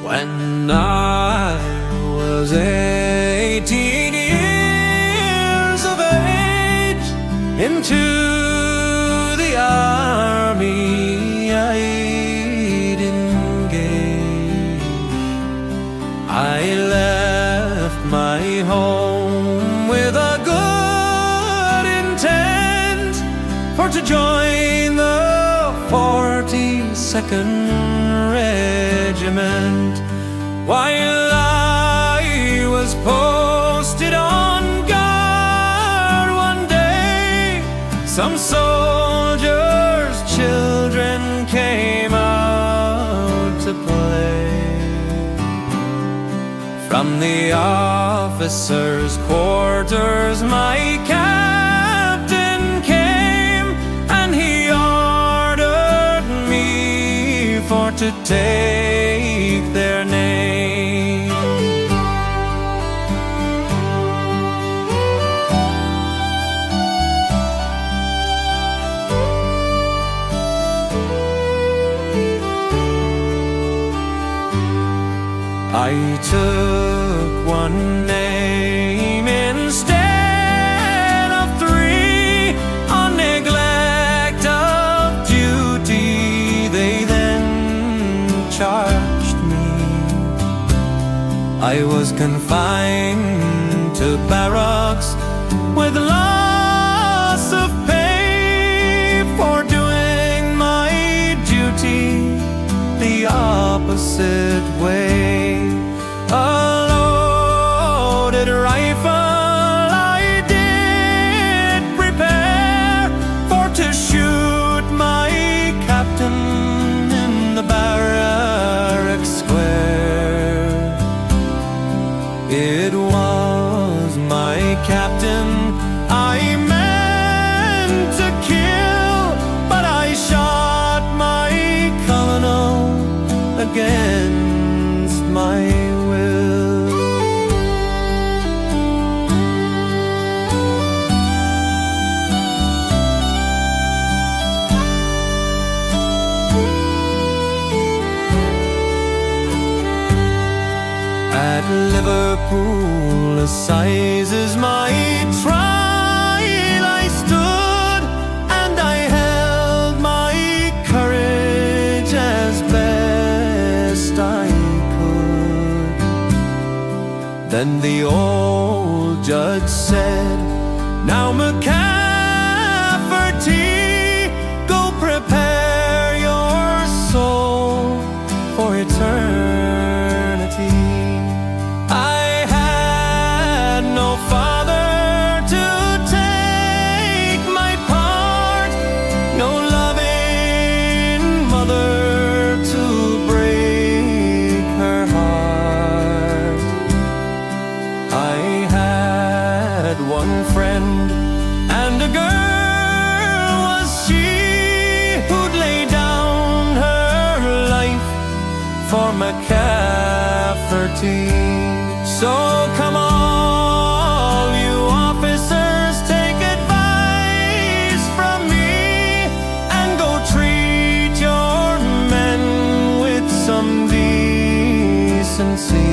When I was 18 years of age, into the army I'd engaged. I left my home with a good intent, for to join the 42nd Regiment. While I was posted on guard one day, some soldiers' children came out to play. From the officers' quarters my captain came, and he ordered me for to take their name. I took one name instead of three, on neglect of duty they then charged me. I was confined to barracks with loss of pay for doing my duty the opposite way. A loaded rifle I did prepare, for to shoot my captain in the barracks square. It was my captain I meant to kill, but I shot my colonel against my will. At Liverpool Assizes my trial I stood, and I held my courage as best I could. Then the old judge said, "Now McCafferty, go prepare your soul for eternity." I had no father to take my part, no loving mother to break her heart. I had one friend, and a girl was she, who'd lay down her life for McCafferty. So come all you officers, take advice from me, and go treat your men with some decency.